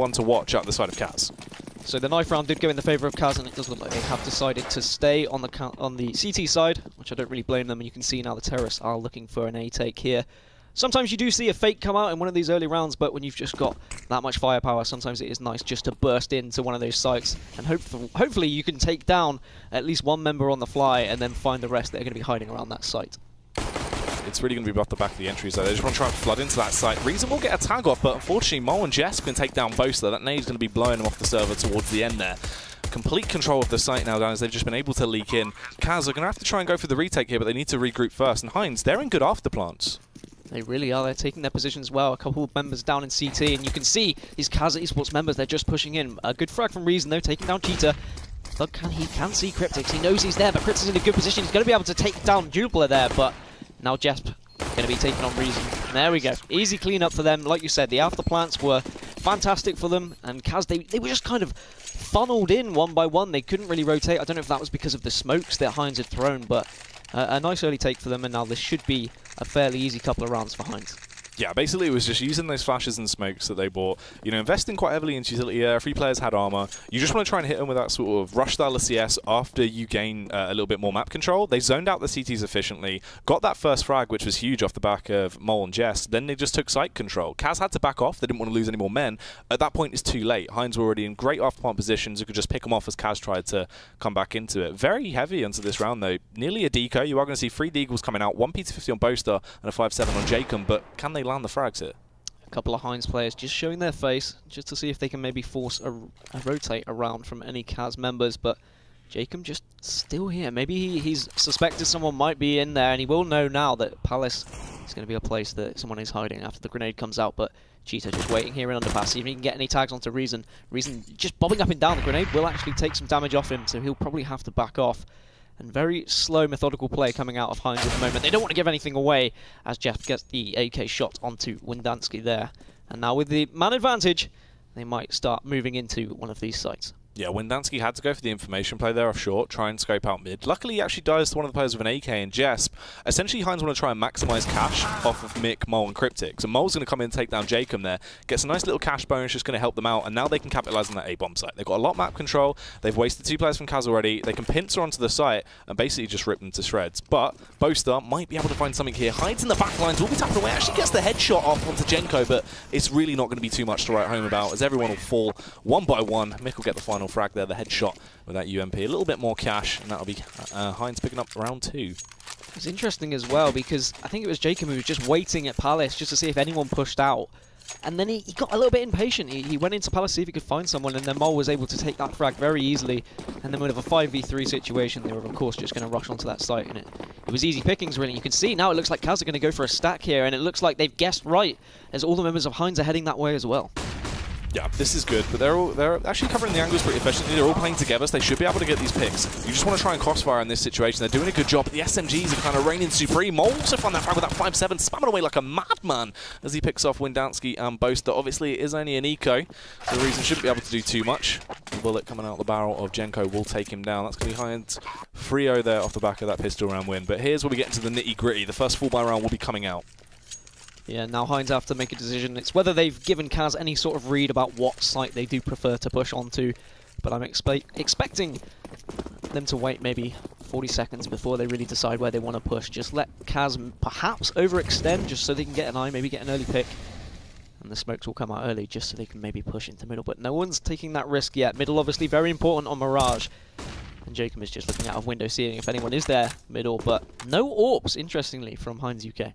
one to watch at the side of CAZ. So the knife round did go in the favour of CAZ, and it does look like they have decided to stay on the CT side, which I don't really blame them. And you can see now the terrorists are looking for an A take here. Sometimes you do see a fake come out in one of these early rounds, but when you've just got that much firepower, sometimes it is nice just to burst into one of those sites, and hopefully you can take down at least one member on the fly and then find the rest that are going to be hiding around that site. It's really going to be off the back of the entries, though. They just want to try and flood into that site. Reason will get a tag off, but unfortunately, Mole and Jess can take down Boaster. That nade's going to be blowing them off the server towards the end there. Complete control of the site now, guys. They've just been able to leak in. CAZ are going to have to try and go for the retake here, but they need to regroup first. And Heinz, they're in good afterplants. They really are. They're taking their positions well. A couple of members down in CT, and you can see these CAZ Esports members, they're just pushing in. A good frag from Reason, though, taking down Cheetah. Thug he can see Cryptix. He knows he's there, but Cryptix is in a good position. He's going to be able to take down Jubler there, but now Jesp going to be taking on Reason. There we go. Easy cleanup for them. Like you said, the afterplants were fantastic for them, and CAZ, they were just kind of funneled in one by one. They couldn't really rotate. I don't know if that was because of the smokes that Heinz had thrown, but a nice early take for them, and now this should be a fairly easy couple of rounds for Heinz. Yeah, basically it was just using those flashes and smokes that they bought, you know, investing quite heavily into utility. Free players had armor. You just want to try and hit them with that sort of rush style of CS after you gain a little bit more map control. They zoned out the CTs efficiently, got that first frag, which was huge off the back of Mole and Jess. Then they just took site control. CAZ had to back off. They didn't want to lose any more men. At that point, it's too late. Heinz were already in great off-plant positions. You could just pick them off as CAZ tried to come back into it. Very heavy into this round, though. Nearly a deco. You are going to see 3 deagles coming out, 1 P250 on Boaster and a 5-7 on Jacob, but can they land the frags here? A couple of Heinz players just showing their face, just to see if they can maybe force a rotate around from any CAZ members, but Jacob just still here. Maybe he's suspected someone might be in there, and he will know now that Palace is going to be a place that someone is hiding after the grenade comes out, but Cheetah just waiting here in underpass. See if he can get any tags onto Reason. Reason just bobbing up and down. The grenade will actually take some damage off him, so he'll probably have to back off. And very slow, methodical play coming out of Heinz at the moment. They don't want to give anything away as Jeff gets the AK shot onto Windansky there. And now with the man advantage, they might start moving into one of these sites. Yeah, Windansky had to go for the information play there off short, try and scope out mid. Luckily, he actually dies to one of the players with an AK and Jesp. Essentially, Heinz want to try and maximize cash off of Mick, Mole, and Cryptic. So Mole's going to come in and take down Jacob there. Gets a nice little cash bonus, just going to help them out, and now they can capitalize on that A-bomb site. They've got a lot of map control. They've wasted 2 players from CAZ already. They can pincer onto the site and basically just rip them to shreds. But Boaster might be able to find something here. Hides in the back lines, will be tapped away. Actually gets the headshot off onto Jenko, but it's really not going to be too much to write home about, as everyone will fall one by one. Mick will get the final frag there, the headshot with that UMP. A little bit more cash, and that'll be Heinz picking up round 2. It's interesting as well, because I think it was Jacob who was just waiting at Palace just to see if anyone pushed out. And then he got a little bit impatient. He went into Palace to see if he could find someone, and then Mole was able to take that frag very easily. And then with a 5v3 situation, they were of course just going to rush onto that site, and it was easy pickings really. You can see now it looks like CAZ are going to go for a stack here, and it looks like they've guessed right, as all the members of Heinz are heading that way as well. Yeah, this is good, but they're actually covering the angles pretty efficiently. They're all playing together, so they should be able to get these picks. You just want to try and crossfire in this situation. They're doing a good job, but the SMGs are kind of reigning supreme. Mole also found that frag with that 5-7, spamming away like a madman as he picks off Windansky and Boaster. Obviously, it is only an eco, so the Reason shouldn't be able to do too much. The bullet coming out the barrel of Jenko will take him down. That's going to be Heinz 3-0 there off the back of that pistol round win. But here's where we get into the nitty-gritty. The first full buy round will be coming out. Yeah, now Heinz have to make a decision. It's whether they've given CAZ any sort of read about what site they do prefer to push onto. But I'm expecting them to wait maybe 40 seconds before they really decide where they want to push. Just let CAZ perhaps overextend just so they can get an eye, maybe get an early pick. And the smokes will come out early just so they can maybe push into middle. But no one's taking that risk yet. Middle obviously very important on Mirage. And Jacob is just looking out of window seeing if anyone is there middle. But no AWPs, interestingly, from HeinzUK.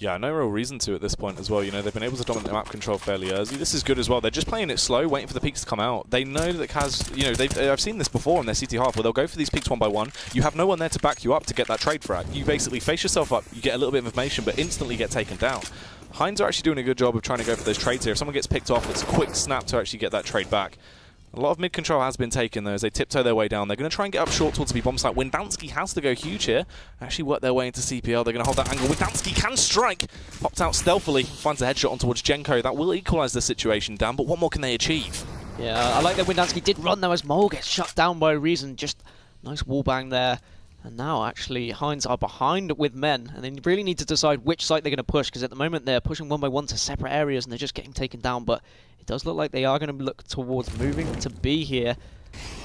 Yeah, no real reason to at this point as well. You know, they've been able to dominate the map control fairly early. This is good as well. They're just playing it slow, waiting for the peaks to come out. They know that CAZ, you know, I've seen this before in their CT half where they'll go for these peaks one by one. You have no one there to back you up to get that trade frag. You basically face yourself up, you get a little bit of information, but instantly get taken down. Heinz are actually doing a good job of trying to go for those trades here. If someone gets picked off, it's a quick snap to actually get that trade back. A lot of mid control has been taken though as they tiptoe their way down. They're going to try and get up short towards the B-bomb site. Windansky has to go huge here. Actually work their way into CPL. They're going to hold that angle. Windansky can strike. Popped out stealthily. Finds a headshot on towards Jenko. That will equalise the situation, Dan. But what more can they achieve? Yeah, I like that Windansky did run though as Mole gets shut down by Reason. Just nice wallbang there. And now actually Heinz are behind with men. And they really need to decide which site they're going to push. Because at the moment they're pushing one by one to separate areas and they're just getting taken down. But it does look like they are going to look towards moving to B here.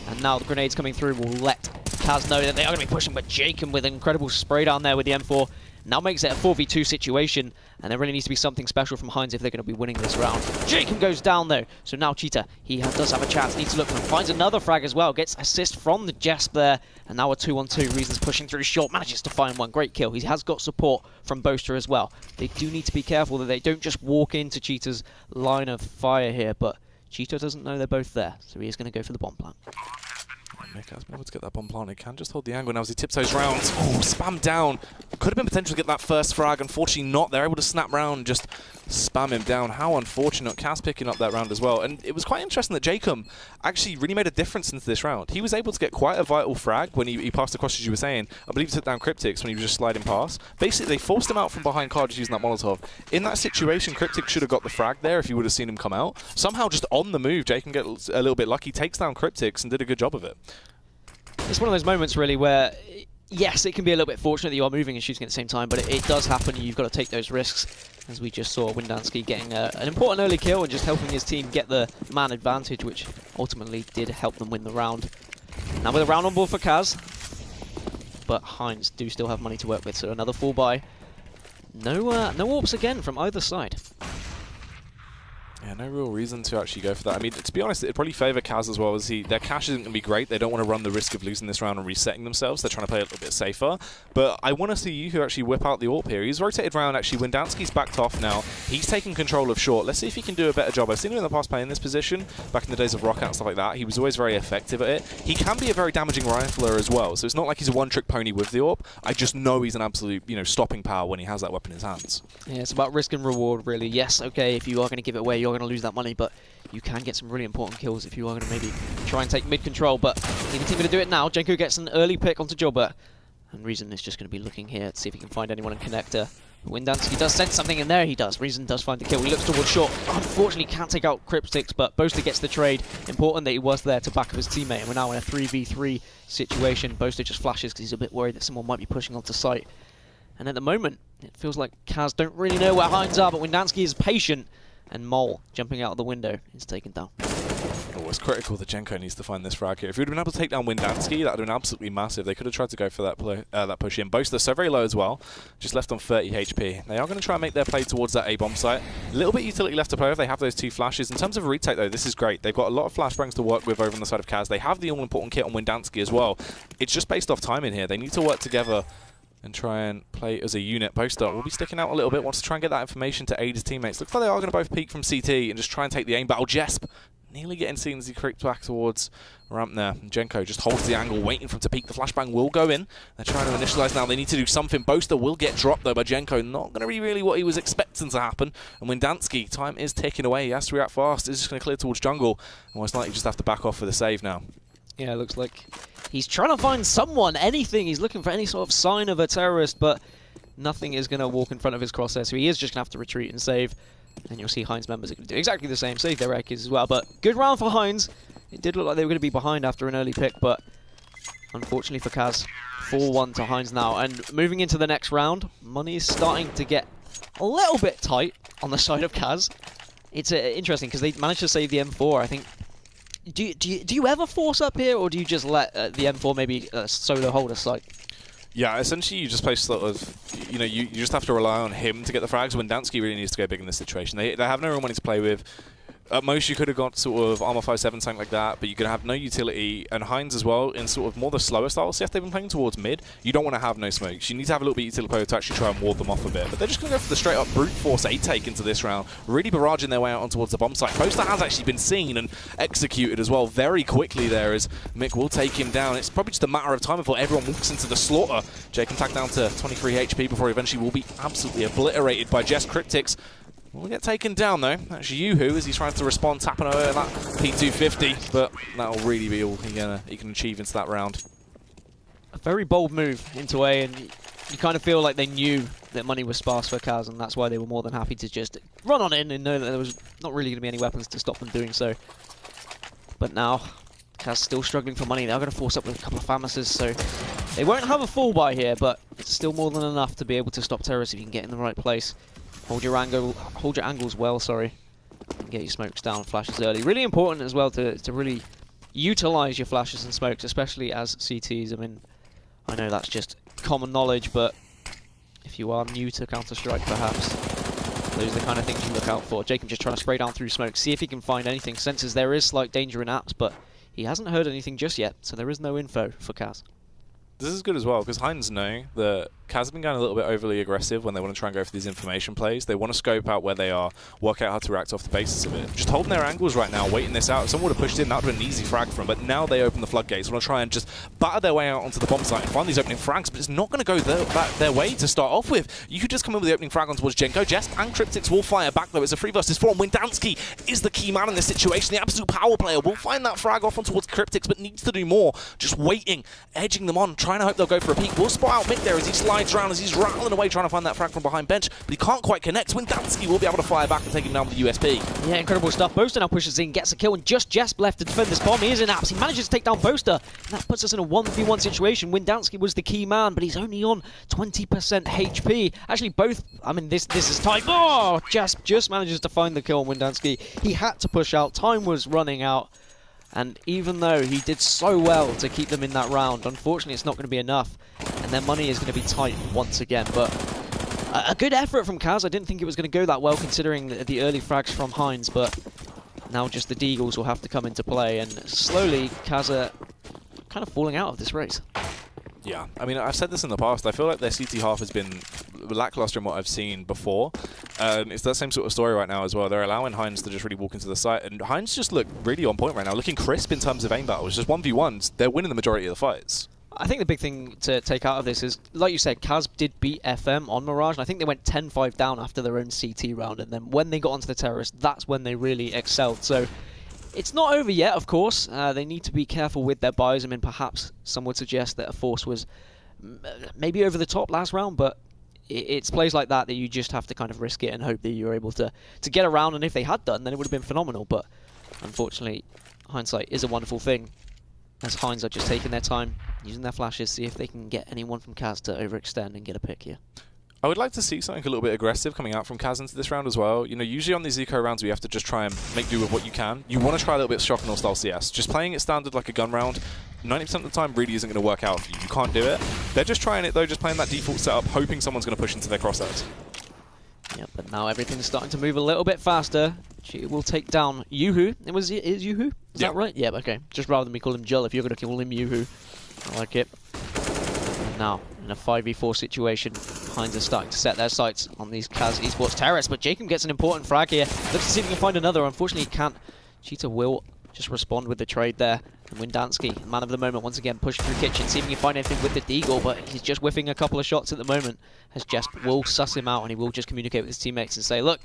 And now the grenades coming through will let CAZ know that they are going to be pushing, but Jacob with an incredible spray down there with the M4 now makes it a 4v2 situation, and there really needs to be something special from Heinz if they're going to be winning this round. Jacob goes down though, so now Cheetah, he does have a chance, needs to look for him, finds another frag as well, gets assist from the Jesp there, and now a 2-on-2, Reason's pushing through short, manages to find one, great kill. He has got support from Boaster as well. They do need to be careful that they don't just walk into Cheetah's line of fire here, but Cheetah doesn't know they're both there, so he is going to go for the bomb plant. Mick has been able to get that bomb planted. Can just hold the angle now as he tiptoes round. Oh, spam down. Could have been potential to get that first frag. Unfortunately not. They're able to snap round and just spam him down. How unfortunate. CAZ picking up that round as well. And it was quite interesting that Jacob actually really made a difference into this round. He was able to get quite a vital frag when he passed across, as you were saying. I believe he took down Cryptix when he was just sliding past. Basically, they forced him out from behind car just using that Molotov. In that situation, Cryptix should have got the frag there if you would have seen him come out. Somehow, just on the move, Jacob gets a little bit lucky, takes down Cryptix and did a good job of it. It's one of those moments really where, yes, it can be a little bit fortunate that you are moving and shooting at the same time, but it does happen. You've got to take those risks, as we just saw Windansky getting an important early kill and just helping his team get the man advantage, which ultimately did help them win the round. Now with a round on board for CAZ, but Heinz do still have money to work with, so another full buy. No AWPs again from either side. Yeah, no real reason to actually go for that. I mean, to be honest, it'd probably favour CAZ as well, as their cash isn't going to be great. They don't want to run the risk of losing this round and resetting themselves. They're trying to play a little bit safer. But I want to see you who actually whip out the AWP here. He's rotated round, actually. Windansky's backed off now. He's taking control of short. Let's see if he can do a better job. I've seen him in the past play in this position, back in the days of Rockout and stuff like that. He was always very effective at it. He can be a very damaging rifler as well, so it's not like he's a one-trick pony with the AWP. I just know he's an absolute, stopping power when he has that weapon in his hands. Yeah, it's about risk and reward, really. Yes, okay, if you are going to give it away, you're going to lose that money, but you can get some really important kills if you are going to maybe try and take mid-control, but neither team going to do it now. Jenko gets an early pick onto Jobber, and Reason is just going to be looking here to see if he can find anyone in connector. Windansky does sense something in there, he does. Reason does find the kill, he looks towards short. Unfortunately can't take out Cryptix, but Boaster gets the trade. Important that he was there to back up his teammate, and we're now in a 3v3 situation. Boaster just flashes because he's a bit worried that someone might be pushing onto site. And at the moment, it feels like CAZ don't really know where Heinz are, but Windansky is patient. And Mole, jumping out of the window, is taken down. Oh, it's critical that Jenko needs to find this frag here. If he would have been able to take down Windansky, that would have been absolutely massive. They could have tried to go for that push in. Boaster so very low as well, just left on 30 HP. They are going to try and make their play towards that A-bomb site. A little bit utility left to play with. They have those two flashes. In terms of a retake, though, this is great. They've got a lot of flashbangs to work with over on the side of CAZ. They have the all-important kit on Windansky as well. It's just based off timing here. They need to work together and try and play as a unit. Boaster will be sticking out a little bit, wants to try and get that information to aid his teammates. Looks like they are going to both peek from CT and just try and take the aim battle. Jesp nearly getting seen as he creeps back towards ramp there. And Jenko just holds the angle, waiting for him to peek. The flashbang will go in. They're trying to initialize now. They need to do something. Boaster will get dropped, though, by Jenko. Not going to be really what he was expecting to happen. And Windansky, time is ticking away. He has to react fast. He's just going to clear towards jungle. And most likely just have to back off for the save now. Yeah, it looks like he's trying to find someone, anything. He's looking for any sort of sign of a terrorist, but nothing is going to walk in front of his crosshair, so he is just going to have to retreat and save. And you'll see Heinz members are going to do exactly the same, save their Ekis as well. But good round for Heinz. It did look like they were going to be behind after an early pick, but unfortunately for CAZ, 4-1 to Heinz now. And moving into the next round, money is starting to get a little bit tight on the side of CAZ. It's interesting because they managed to save the M4, I think. Do you ever force up here, or do you just let the M4 maybe solo hold a site? Yeah, essentially you just play sort of, you just have to rely on him to get the frags. Windansky really needs to go big in this situation. They have no real money to play with. At most, you could have got sort of Armor 5-7, something like that, but you could have no utility. And Heinz as well, in sort of more the slower style CF they've been playing towards mid, you don't want to have no smokes. You need to have a little bit of utility player to actually try and ward them off a bit. But they're just going to go for the straight-up brute force 8 take into this round, really barraging their way out on towards the bomb site. Boaster has actually been seen and executed as well very quickly there, as Mick will take him down. It's probably just a matter of time before everyone walks into the slaughter. Jay can tack down to 23 HP before he eventually will be absolutely obliterated by Jess Cryptix. Will get taken down though. That's Yuhu as he tries to respond, tapping over that P250, but that'll really be all he can achieve into that round. A very bold move into A, and you kind of feel like they knew that money was sparse for CAZ, and that's why they were more than happy to just run on in and know that there was not really going to be any weapons to stop them doing so. But now, CAZ still struggling for money. They're going to force up with a couple of Famises, so they won't have a full buy here, but it's still more than enough to be able to stop terrorists if you can get in the right place. Hold your angles well, sorry. And get your smokes down, flashes early. Really important as well to really utilize your flashes and smokes, especially as CTs. I mean, I know that's just common knowledge, but if you are new to Counter-Strike, perhaps, those are the kind of things you look out for. Jacob just trying to spray down through smoke, see if he can find anything. Senses there is slight danger in apps, but he hasn't heard anything just yet, so there is no info for CAZ. This is good as well, because Heinz know that CAZ have been going a little bit overly aggressive when they want to try and go for these information plays. They want to scope out where they are, work out how to react off the basis of it. Just holding their angles right now, waiting this out. If someone would have pushed in, that would have been an easy frag for them, but now they open the floodgates. Want to try and just batter their way out onto the bomb site and find these opening frags, but it's not going to go their way to start off with. You could just come in with the opening frag on towards Jenko. Jest and Cryptics will fire back, though. It's a 3 versus 4, and Windansky is the key man in this situation. The absolute power player will find that frag off on towards Cryptics, but needs to do more. Just waiting, edging them on, trying to hope they'll go for a peek. Will spot out mid there as he slides around, as he's rattling away trying to find that frag from behind bench, but he can't quite connect. Windansky will be able to fire back and take him down with the USP. Yeah, incredible stuff. Boaster now pushes in, gets a kill, and just Jesp left to defend this bomb. He is in apps. He manages to take down Boaster, and that puts us in a 1v1 situation. Windansky was the key man, but he's only on 20% HP. Actually, both, I mean, this is tight. Oh, Jesp just manages to find the kill on Windansky. He had to push out. Time was running out. And even though he did so well to keep them in that round, unfortunately it's not going to be enough. And their money is going to be tight once again. But a good effort from CAZ. I didn't think it was going to go that well considering the early frags from Heinz. But now just the Deagles will have to come into play. And slowly CAZ are kind of falling out of this race. Yeah, I mean, I've said this in the past. I feel like their CT half has been lackluster in what I've seen before. It's that same sort of story right now as well. They're allowing Heinz to just really walk into the site, and Heinz just look really on point right now, looking crisp in terms of aim battles. Just 1v1s, they're winning the majority of the fights. I think the big thing to take out of this is, like you said, CAZ did beat FM on Mirage, and I think they went 10-5 down after their own CT round, and then when they got onto the Terrorist, that's when they really excelled. So it's not over yet, of course. They need to be careful with their buys. I mean, perhaps some would suggest that a Force was maybe over the top last round, but it's plays like that that you just have to kind of risk it and hope that you're able to get around, and if they had done, then it would have been phenomenal. But unfortunately, hindsight is a wonderful thing, as Heinz are just taking their time, using their flashes, see if they can get anyone from CAZ to overextend and get a pick here. I would like to see something a little bit aggressive coming out from CAZ into this round as well. You know, usually on these eco rounds, we have to just try and make do with what you can. You want to try a little bit of shock and all style CS. Just playing it standard like a gun round, 90% of the time really isn't going to work out for you. You can't do it. They're just trying it though, just playing that default setup, hoping someone's going to push into their crosshairs. Yeah, but now everything's starting to move a little bit faster. She will take down Yuhu. Is Yuhu? Is that right? Yeah, okay. Just rather than me call him Jull, if you're going to call him Yuhu. I like it. And now, in a 5v4 situation, Heinz are starting to set their sights on these CAZ Esports terrorists, but Jacob gets an important frag here. Looks to see if he can find another. Unfortunately, he can't. Cheetah will just respond with the trade there. And Windansky, man of the moment, once again pushing through Kitchen, see if he can find anything with the Deagle, but he's just whiffing a couple of shots at the moment, as Jesp will suss him out, and he will just communicate with his teammates and say, look,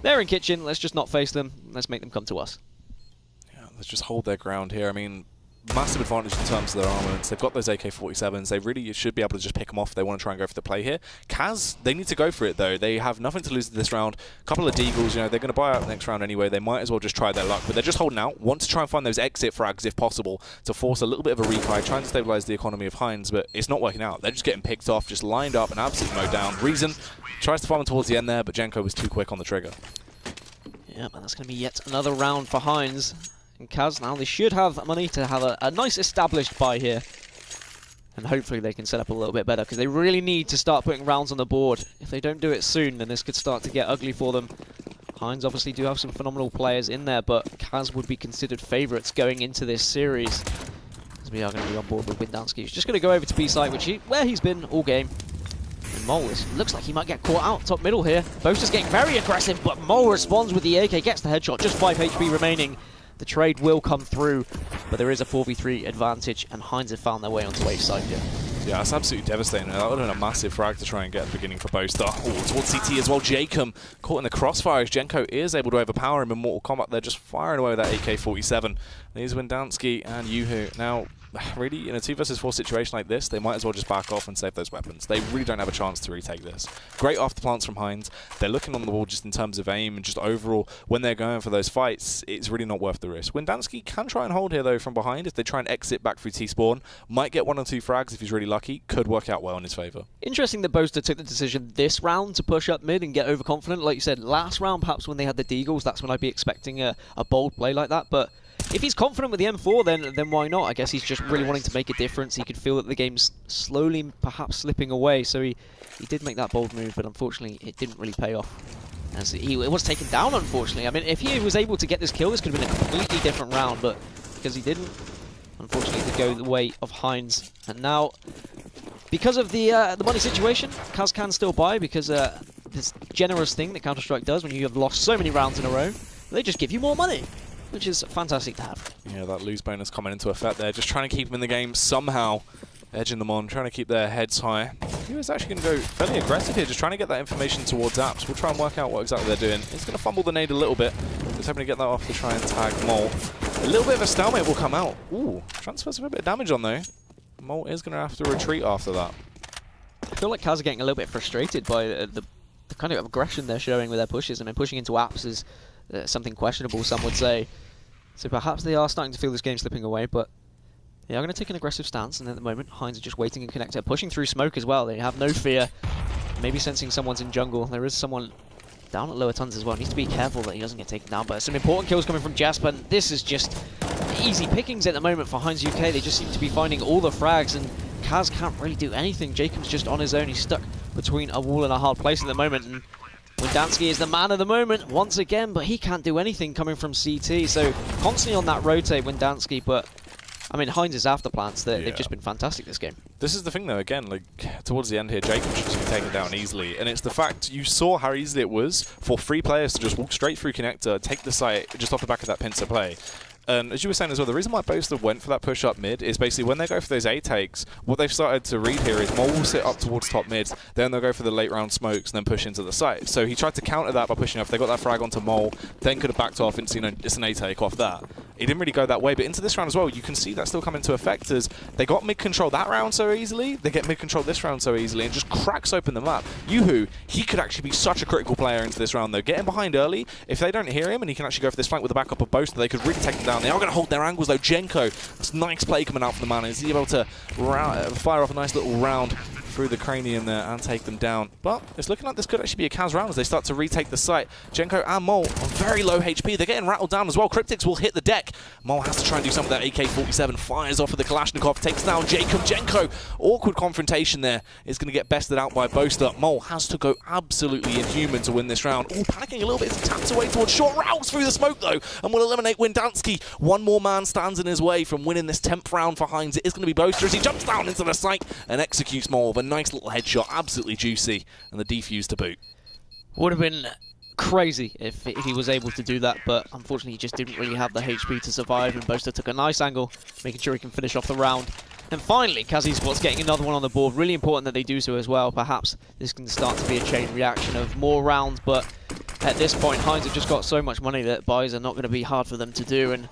they're in Kitchen, let's just not face them, let's make them come to us. Yeah, let's just hold their ground here. I mean, massive advantage in terms of their armaments. They've got those AK-47s. They really should be able to just pick them off if they want to try and go for the play here. CAZ, they need to go for it though. They have nothing to lose this round. A couple of Deagles, you know, they're going to buy out next round anyway. They might as well just try their luck, but they're just holding out. Want to try and find those exit frags if possible to force a little bit of a rebuy, trying to stabilize the economy of Heinz, but it's not working out. They're just getting picked off, just lined up and absolutely mowed down. Reason tries to farm them towards the end there, but Jenko was too quick on the trigger. Yeah, and that's going to be yet another round for Heinz. And CAZ now, they should have money to have a nice established buy here. And hopefully they can set up a little bit better, because they really need to start putting rounds on the board. If they don't do it soon, then this could start to get ugly for them. Heinz obviously do have some phenomenal players in there, but CAZ would be considered favourites going into this series. As we are going to be on board with Windansky. He's just going to go over to B site, where he's been all game. And Mole looks like he might get caught out top middle here. Boaster's getting very aggressive, but Mole responds with the AK, gets the headshot, just 5 HP remaining. The trade will come through, but there is a 4v3 advantage, and Heinz have found their way onto A side here. Yeah, that's absolutely devastating. That would have been a massive frag to try and get at the beginning for Boaster. Oh, towards CT as well. Jacob caught in the crossfire as Jenko is able to overpower him in Mortal Kombat. They're just firing away with that AK-47. There's Windansky and Yuhu. Now, really, in a 2 versus 4 situation like this, they might as well just back off and save those weapons. They really don't have a chance to retake this. Great after plants from Heinz. They're looking on the wall just in terms of aim and just overall, when they're going for those fights, it's really not worth the risk. Windansky can try and hold here, though, from behind. If they try and exit back through T-spawn, might get 1 or 2 frags if he's really lucky. Could work out well in his favour. Interesting that Boaster took the decision this round to push up mid and get overconfident. Like you said, last round, perhaps when they had the Deagles, that's when I'd be expecting a bold play like that. But if he's confident with the M4, then why not? I guess he's just really wanting to make a difference. He could feel that the game's slowly perhaps slipping away, so he did make that bold move, but unfortunately it didn't really pay off. As he was taken down, unfortunately. I mean, if he was able to get this kill, this could have been a completely different round, but because he didn't, unfortunately it did go the way of Heinz. And now, because of the money situation, CAZ can still buy, because this generous thing that Counter-Strike does when you have lost so many rounds in a row, they just give you more money, which is fantastic to have. Yeah, that lose bonus coming into effect there. Just trying to keep them in the game somehow. Edging them on, trying to keep their heads high. He was actually going to go fairly aggressive here, just trying to get that information towards Apps. We'll try and work out what exactly they're doing. He's going to fumble the nade a little bit. Just hoping to get that off to try and tag Mole. A little bit of a stalemate will come out. Ooh, transfers a bit of damage on though. Mole is going to have to retreat after that. I feel like CAZ are getting a little bit frustrated by the kind of aggression they're showing with their pushes. I mean, pushing into Apps is something questionable, some would say. So perhaps they are starting to feel this game slipping away, but they are going to take an aggressive stance, and at the moment, Heinz are just waiting in connector, pushing through smoke as well. They have no fear. Maybe sensing someone's in jungle. There is someone down at lower tons as well. Needs to be careful that he doesn't get taken down, but some important kills coming from Jasper. And this is just easy pickings at the moment for HeinzUK. They just seem to be finding all the frags, and CAZ can't really do anything. Jacob's just on his own. He's stuck between a wall and a hard place at the moment, and Windansky is the man of the moment once again, but he can't do anything coming from CT. So constantly on that rotate, Windansky, but I mean, Heinz's afterplants, they've just been fantastic this game. This is the thing, though, again, like, towards the end here, Jacob should just be taken down easily. And it's the fact, you saw how easy it was for 3 players to just walk straight through connector, take the site just off the back of that pincer play. And as you were saying as well, the reason why Boaster went for that push up mid is basically when they go for those A takes, what they've started to read here is Mole will sit up towards top mid, then they'll go for the late round smokes and then push into the site. So he tried to counter that by pushing off. They got that frag onto Mole, then could have backed off and, you know, it's an A take off that. It didn't really go that way, but into this round as well, you can see that still come into effect as they got mid-control that round so easily, they get mid-control this round so easily, and just cracks open the map. Yuhu, he could actually be such a critical player into this round, though. Getting behind early, if they don't hear him, and he can actually go for this flank with the backup of Boaster, they could really take him down. They are going to hold their angles, though. Jenko, that's a nice play coming out from the man. Is he able to fire off a nice little round through the cranium there and take them down? But it's looking like this could actually be a CAZ round as they start to retake the site. Jenko and Mole on very low HP. They're getting rattled down as well. Cryptics will hit the deck. Mole has to try and do something with that AK-47. Fires off with the Kalashnikov. Takes down Jacob. Jenko. Awkward confrontation there. Is going to get bested out by Boaster. Mole has to go absolutely inhuman to win this round. Oh, panicking a little bit. He taps away towards short routes through the smoke though and will eliminate Windansky. One more man stands in his way from winning this 10th round for Heinz. It is going to be Boaster as he jumps down into the site and executes Mole with a nice little headshot. Absolutely juicy. And the defuse to boot. Would have been crazy if he was able to do that, but unfortunately he just didn't really have the HP to survive, and Boaster took a nice angle, making sure he can finish off the round. And finally, CAZ Esports getting another one on the board. Really important that they do so as well. Perhaps this can start to be a chain reaction of more rounds, but at this point, Heinz have just got so much money that buys are not going to be hard for them to do, and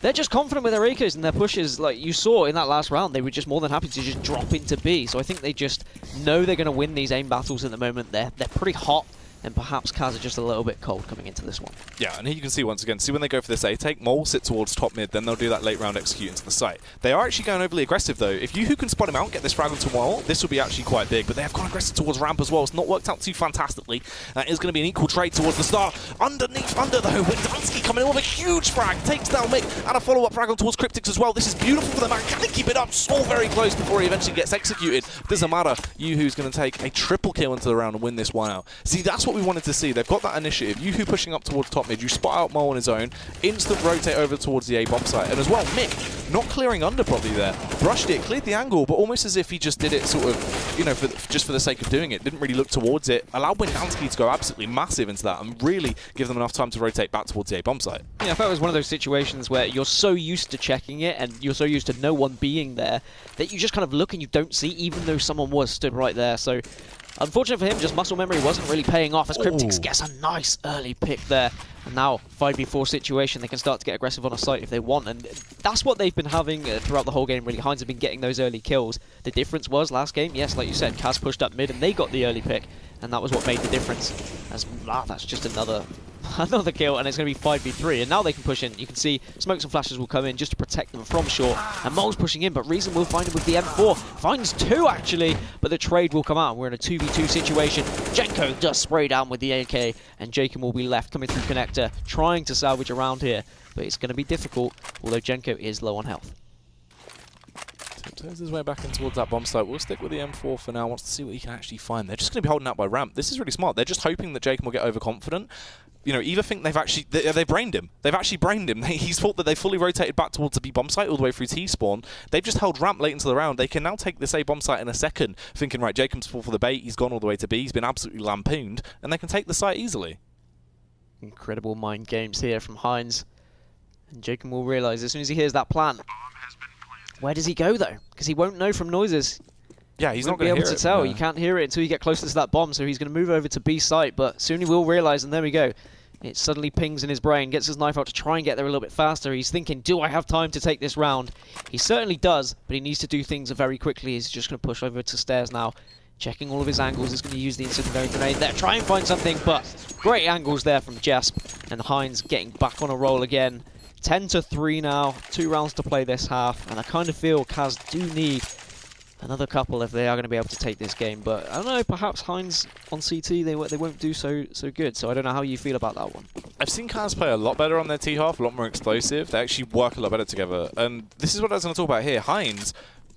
they're just confident with their AKs and their pushes. Like you saw in that last round, they were just more than happy to just drop into B. So I think they just know they're going to win these aim battles at the moment. They're pretty hot. And perhaps CAZ are just a little bit cold coming into this one. Yeah, and here you can see once again, see when they go for this A-take, Mole sit towards top mid, then they'll do that late round execute into the site. They are actually going overly aggressive though. If Yuhu can spot him out and get this frag onto Mole, this will be actually quite big, but they have gone aggressive towards ramp as well. It's not worked out too fantastically. That is going to be an equal trade towards the start. Underneath, under though, Windansky coming in with a huge frag, takes down Mick, and a follow-up frag on towards Cryptics as well. This is beautiful for the man. Can he keep it up? So very close before he eventually gets executed. Doesn't matter. Yuhu's going to take a triple kill into the round and win this one out. See, that's what we wanted to see. They've got that initiative. Yuhu pushing up towards top mid. You spot out Mole on his own. Instant rotate over towards the A bomb site. And as well, Mick not clearing under properly there. Brushed it, cleared the angle, but almost as if he just did it sort of, you know, just for the sake of doing it. Didn't really look towards it. Allowed Windansky to go absolutely massive into that and really give them enough time to rotate back towards the A bomb site. Yeah, I felt it was one of those situations where you're so used to checking it and you're so used to no one being there that you just kind of look and you don't see, even though someone was stood right there. So Unfortunate for him, just muscle memory wasn't really paying off as Cryptix gets a nice early pick there. And now, 5v4 situation, they can start to get aggressive on a site if they want. And that's what they've been having throughout the whole game, really. Heinz have been getting those early kills. The difference was last game, yes, like you said, CAZ pushed up mid and they got the early pick. And that was what made the difference. That's just another kill, and it's going to be 5v3, and now they can push in. You can see smokes and flashes will come in just to protect them from short, and Mole's pushing in, but Reason will find him with the M4. Finds 2, actually, but the trade will come out. We're in a 2v2 situation. Jenko does spray down with the AK, and Jacob will be left coming through connector, trying to salvage around here, but it's going to be difficult, although Jenko is low on health. Turns his way back in towards that bomb site. We'll stick with the M4 for now. Wants to see what he can actually find. They're just going to be holding out by ramp. This is really smart. They're just hoping that Jacob will get overconfident. You know, either think they've brained him. They've actually brained him. He's thought that they fully rotated back towards the B bomb site all the way through T-spawn. They've just held ramp late into the round. They can now take this A bomb site in a second, thinking, right, Jacob's full for the bait. He's gone all the way to B. He's been absolutely lampooned, and they can take the site easily. Incredible mind games here from Heinz. And Jacob will realise as soon as he hears that plan. Where does he go, though? Because he won't know from noises. Yeah, he's not going to be able to tell. You can't hear it until you get closer to that bomb, so he's going to move over to B site, but soon he will realise, and there we go. It suddenly pings in his brain, gets his knife out to try and get there a little bit faster. He's thinking, do I have time to take this round? He certainly does, but he needs to do things very quickly. He's just going to push over to stairs now, checking all of his angles. He's going to use the incendiary grenade there, try and find something, but great angles there from Jesp, and Heinz getting back on a roll again. 10-3 now, 2 rounds to play this half, and I kind of feel CAZ do need another couple if they are going to be able to take this game. But I don't know, perhaps Heinz on CT, they won't do so good, so I don't know how you feel about that one. I've seen CAZ play a lot better on their T-half, a lot more explosive. They actually work a lot better together, and this is what I was going to talk about here. Heinz,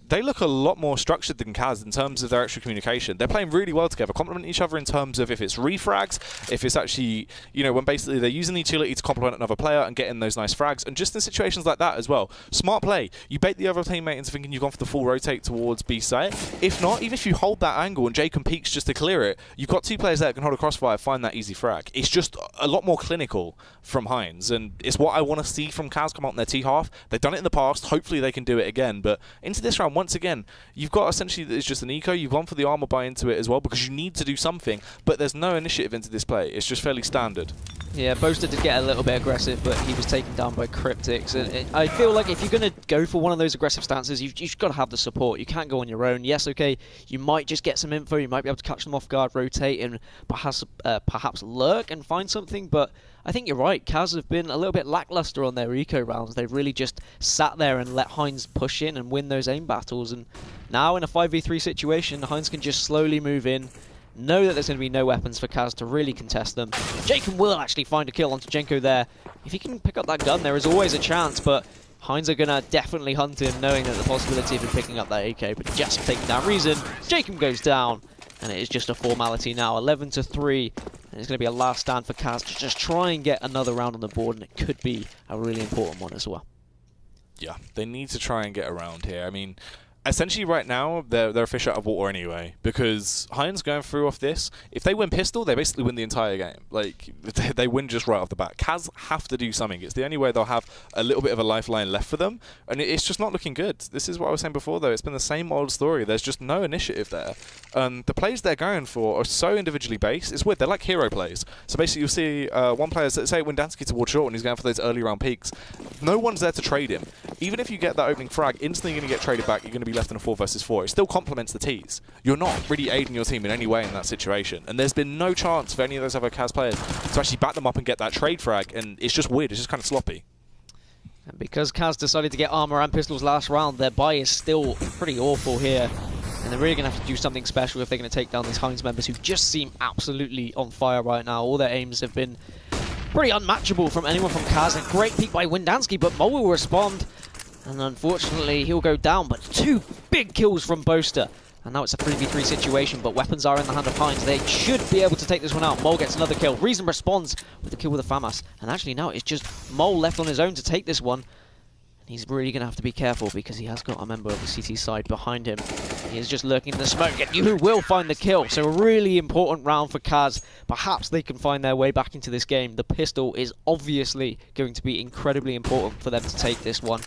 they look a lot more structured than CAZ in terms of their actual communication. They're playing really well together, complementing each other in terms of if it's refrags, if it's actually, you know, when basically they're using the utility to complement another player and getting those nice frags, and just in situations like that as well. Smart play. You bait the other teammate into thinking you've gone for the full rotate towards B site. If not, even if you hold that angle and Jacob peeks just to clear it, you've got 2 players there that can hold a crossfire, find that easy frag. It's just a lot more clinical from Heinz, and it's what I want to see from CAZ come out in their T-half. They've done it in the past. Hopefully they can do it again, but into this round, once again, you've got essentially, it's just an eco, you've gone for the armor buy into it as well because you need to do something, but there's no initiative into this play. It's just fairly standard. Yeah, Boaster did get a little bit aggressive, but he was taken down by Cryptix. And I feel like if you're going to go for one of those aggressive stances, you've got to have the support. You can't go on your own. Yes, okay, you might just get some info, you might be able to catch them off guard, rotate, and perhaps lurk and find something, but I think you're right. CAZ have been a little bit lackluster on their eco rounds. They've really just sat there and let Heinz push in and win those aim battles. And now in a 5v3 situation, Heinz can just slowly move in, know that there's going to be no weapons for CAZ to really contest them. Jacob will actually find a kill onto Jenko there. If he can pick up that gun, there is always a chance, but Heinz are going to definitely hunt him, knowing that the possibility of him picking up that AK, but just taking down Reason. Jacob goes down, and it is just a formality now. 11-3. And it's going to be a last stand for CAZ to just try and get another round on the board, and it could be a really important one as well. Yeah, they need to try and get around here. I mean, essentially right now, they're a fish out of water anyway, because Heinz going through off this, if they win pistol, they basically win the entire game. Like, they win just right off the bat. CAZ have to do something. It's the only way they'll have a little bit of a lifeline left for them, and it's just not looking good. This is what I was saying before, though. It's been the same old story. There's just no initiative there. The plays they're going for are so individually based. It's weird. They're like hero plays. So basically, you'll see one player, say Windansky towards short, and he's going for those early round peaks. No one's there to trade him. Even if you get that opening frag, instantly you're going to get traded back. You're going to be left in a 4 versus 4. It still complements the T's. You're not really aiding your team in any way in that situation. And there's been no chance for any of those other CAZ players to actually back them up and get that trade frag. And it's just weird. It's just kind of sloppy. And because CAZ decided to get armor and pistols last round, their buy is still pretty awful here. And they're really going to have to do something special if they're going to take down these Heinz members who just seem absolutely on fire right now. All their aims have been pretty unmatchable from anyone from CAZ. A great peek by Windansky, but Mo will respond. And unfortunately, he'll go down, but 2 big kills from Boaster. And now it's a 3v3 situation, but weapons are in the hand of Heinz. They should be able to take this one out. Mole gets another kill. Reason responds with a kill with a FAMAS. And actually now it's just Mole left on his own to take this one. And he's really going to have to be careful because he has got a member of the CT side behind him. He is just lurking in the smoke, and you will find the kill. So a really important round for CAZ. Perhaps they can find their way back into this game. The pistol is obviously going to be incredibly important for them to take this one.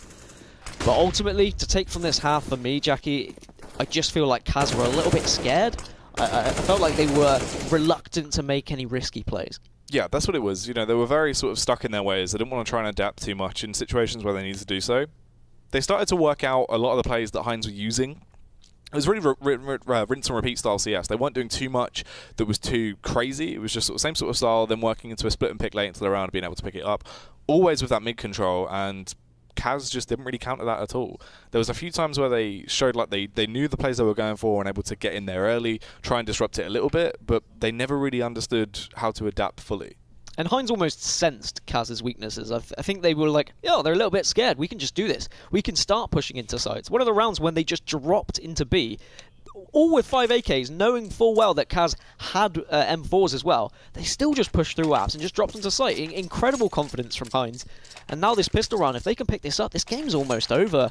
But ultimately, to take from this half for me, Jackie, I just feel like CAZ were a little bit scared I felt like they were reluctant to make any risky plays. Yeah, that's what it was. You know, they were very sort of stuck in their ways. They didn't want to try and adapt too much in situations where they needed to do so. They started to work out a lot of the plays that Heinz were using. It was really rinse and repeat style CS. They weren't doing too much that was too crazy. It was just sort of same sort of style, then working into a split and pick late into the round and being able to pick it up. Always with that mid control, and CAZ just didn't really counter that at all. There was a few times where they showed like they knew the plays they were going for and able to get in there early, try and disrupt it a little bit, but they never really understood how to adapt fully. And Heinz almost sensed CAZ's weaknesses. I think they were like, yo, they're a little bit scared. We can just do this. We can start pushing into sites. One of the rounds when they just dropped into B, all with 5 AKs, knowing full well that CAZ had M4s as well, they still just pushed through apps and just dropped into site. Incredible confidence from Heinz. And now this pistol round, if they can pick this up, this game's almost over.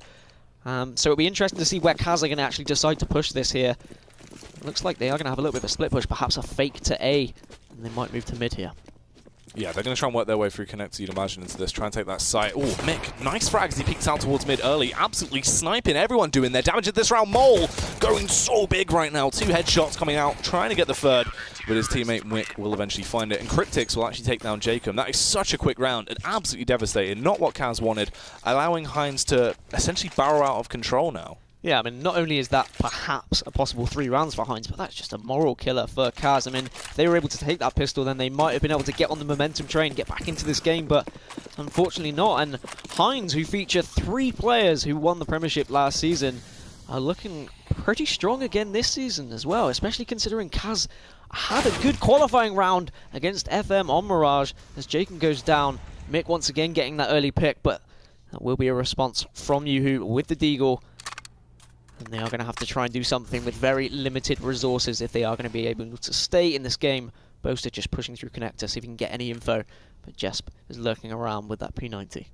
So it'll be interesting to see where CAZ are going to actually decide to push this here. It looks like they are going to have a little bit of a split push, perhaps a fake to A, and they might move to mid here. Yeah, they're going to try and work their way through connector, you'd imagine, into this. Try and take that site. Oh, Mick, nice frags. He peeks out towards mid early. Absolutely sniping. Everyone doing their damage at this round. Mole going so big right now. 2 headshots coming out, trying to get the third. But his teammate Mick will eventually find it. And Cryptix will actually take down Jacob. That is such a quick round and absolutely devastating. Not what CAZ wanted. Allowing Heinz to essentially barrel out of control now. Yeah, I mean, not only is that perhaps a possible 3 rounds for Heinz, but that's just a moral killer for CAZ. I mean, if they were able to take that pistol, then they might have been able to get on the momentum train, get back into this game, but unfortunately not. And Heinz, who feature 3 players who won the Premiership last season, are looking pretty strong again this season as well, especially considering CAZ had a good qualifying round against FM on Mirage as Jacob goes down. Mick once again getting that early pick, but that will be a response from Yuhu with the Deagle. And they are going to have to try and do something with very limited resources if they are going to be able to stay in this game. Boaster just pushing through connector, see if he can get any info. But Jesp is lurking around with that P90.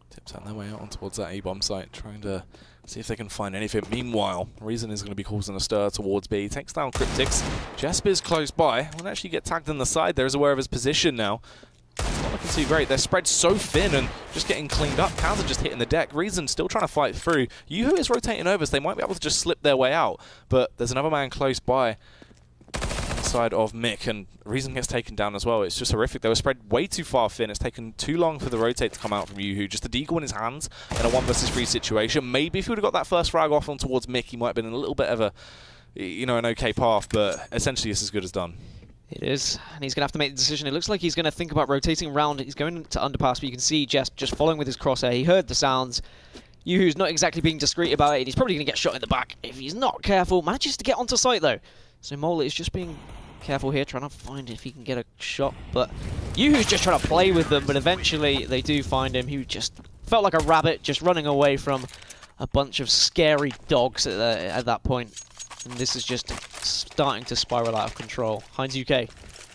Tips out their way out on towards that A-bomb site, trying to see if they can find anything. Meanwhile, Reason is going to be causing a stir towards B. Takes down Cryptix. Jesp is close by. Won't actually get tagged on the side. There is aware of his position now. Not looking too great. They're spread so thin and just getting cleaned up. CAZ are just hitting the deck. Reason still trying to fight through. Yuhu is rotating over, so they might be able to just slip their way out. But there's another man close by side of Mick, and Reason gets taken down as well. It's just horrific. They were spread way too far thin. It's taken too long for the rotate to come out from Yuhu. Just a deagle in his hands in a 1 versus 3 situation. Maybe if he would have got that first frag off on towards Mick, he might have been in a little bit of a, you know, an okay path, but essentially it's as good as done. It is, and he's going to have to make the decision. It looks like he's going to think about rotating around. He's going to underpass, but you can see Jesp just following with his crosshair. He heard the sounds. Yuhu's not exactly being discreet about it, and he's probably going to get shot in the back if he's not careful. Manages to get onto site, though. So Mole is just being careful here, trying to find if he can get a shot. But Yuhu's just trying to play with them, but eventually they do find him. He just felt like a rabbit just running away from a bunch of scary dogs at that point. And this is just starting to spiral out of control. HeinzUK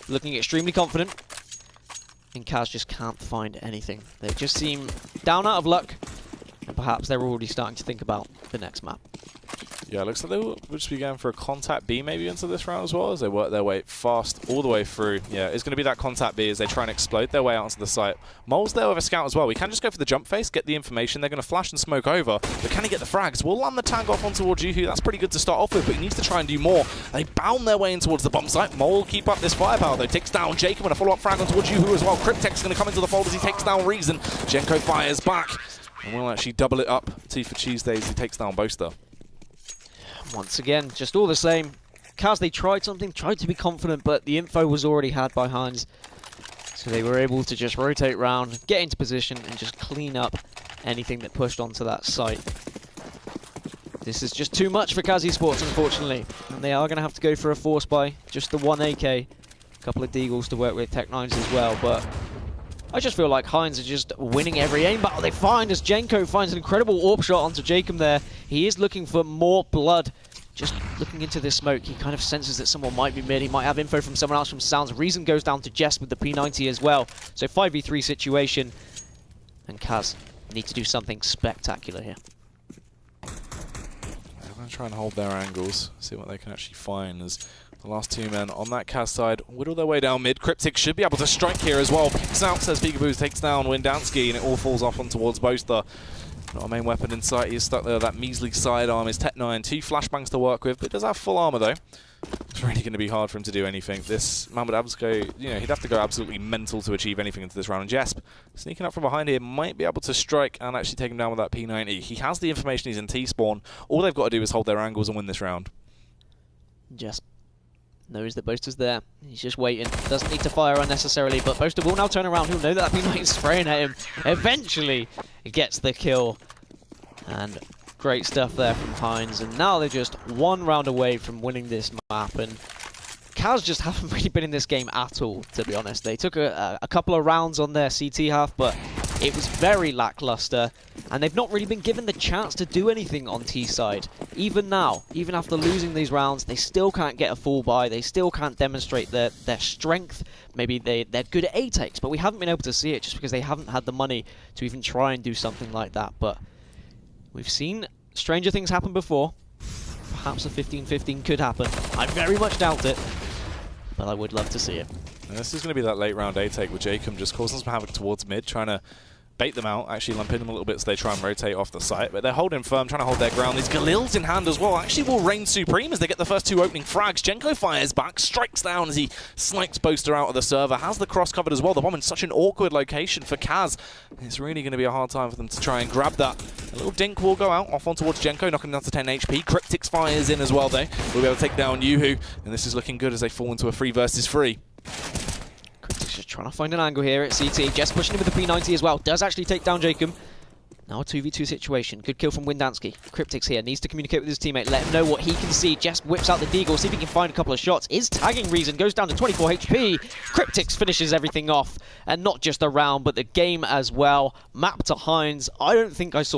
looking extremely confident. And CAZ just can't find anything. They just seem down out of luck. And perhaps they're already starting to think about the next map. Yeah, it looks like they will just be going for a contact B maybe into this round as well as they work their way fast all the way through. Yeah, it's going to be that contact B as they try and explode their way out onto the site. Mole's there with a scout as well. We can just go for the jump face, get the information. They're going to flash and smoke over. But can he get the frags? We'll land the tag off on towards Yuhu. That's pretty good to start off with, but he needs to try and do more. They bound their way in towards the bomb site. Mole keep up this firepower though. Takes down Jacob and a follow-up frag on towards Yuhu as well. Cryptix is going to come into the fold as he takes down Reason. Jenko fires back. And we'll actually double it up. Tea for Tuesdays. He takes down Boaster. Once again, just all the same. CAZ, they tried something, tried to be confident, but the info was already had by Heinz. So they were able to just rotate round, get into position, and just clean up anything that pushed onto that site. This is just too much for CAZ Esports, unfortunately. And they are going to have to go for a force buy. Just the 1 AK. A couple of Deagles to work with, Tech 9s as well, but I just feel like Heinz are just winning every aim battle they find as Jenko finds an incredible AWP shot onto Jacob there. He is looking for more blood. Just looking into this smoke, he kind of senses that someone might be mid. He might have info from someone else from Sounds. Reason goes down to Jess with the P90 as well. So 5v3 situation. And CAZ need to do something spectacular here. They're going to try and hold their angles, see what they can actually find as the last 2 men on that CAZ side whittle their way down mid. Cryptix should be able to strike here as well. Peeks out, says Peekaboo, takes down Windansky, and it all falls off on towards Boaster. Not a main weapon in sight. He's stuck there with that measly sidearm. His Tech 9, 2 flashbangs to work with, but does have full armor though. It's really going to be hard for him to do anything. This Mahmoud Absco, you know, he'd have to go absolutely mental to achieve anything into this round. And Jesp, sneaking up from behind here, might be able to strike and actually take him down with that P90. He has the information, he's in T-spawn. All they've got to do is hold their angles and win this round. Jesp knows that Boaster's there. He's just waiting. Doesn't need to fire unnecessarily, but Boaster will now turn around. He'll know that P90 is spraying at him. Eventually, he gets the kill. And great stuff there from Heinz. And now they're just one round away from winning this map. And CAZ just haven't really been in this game at all, to be honest. They took a couple of rounds on their CT half, but it was very lackluster. And they've not really been given the chance to do anything on T side. Even now, even after losing these rounds, they still can't get a full buy. They still can't demonstrate their strength. Maybe they're good at A takes, but we haven't been able to see it just because they haven't had the money to even try and do something like that. But we've seen stranger things happen before. Perhaps a 15-15 could happen. I very much doubt it, but I would love to see it. And this is going to be that late round A take with Jacob just causing some havoc towards mid, trying to bait them out, actually lump in them a little bit so they try and rotate off the site. But they're holding firm, trying to hold their ground. These Galils in hand as well actually will reign supreme as they get the first 2 opening frags. Jenko fires back, strikes down as he snipes Boaster out of the server, has the cross covered as well. The bomb in such an awkward location for CAZ. It's really going to be a hard time for them to try and grab that. A little dink will go out, off on towards Jenko, knocking him down to 10 HP. Cryptix fires in as well though. We'll be able to take down Yuhu, and this is looking good as they fall into a 3 versus 3. Just trying to find an angle here at CT. Just pushing him with the P90 as well. Does actually take down Jacob. Now a 2v2 situation. Good kill from Windansky. Cryptix here needs to communicate with his teammate. Let him know what he can see. Just whips out the deagle. See if he can find a couple of shots. Is tagging Reason. Goes down to 24 HP. Cryptix finishes everything off. And not just the round, but the game as well. Map to Heinz. I don't think I saw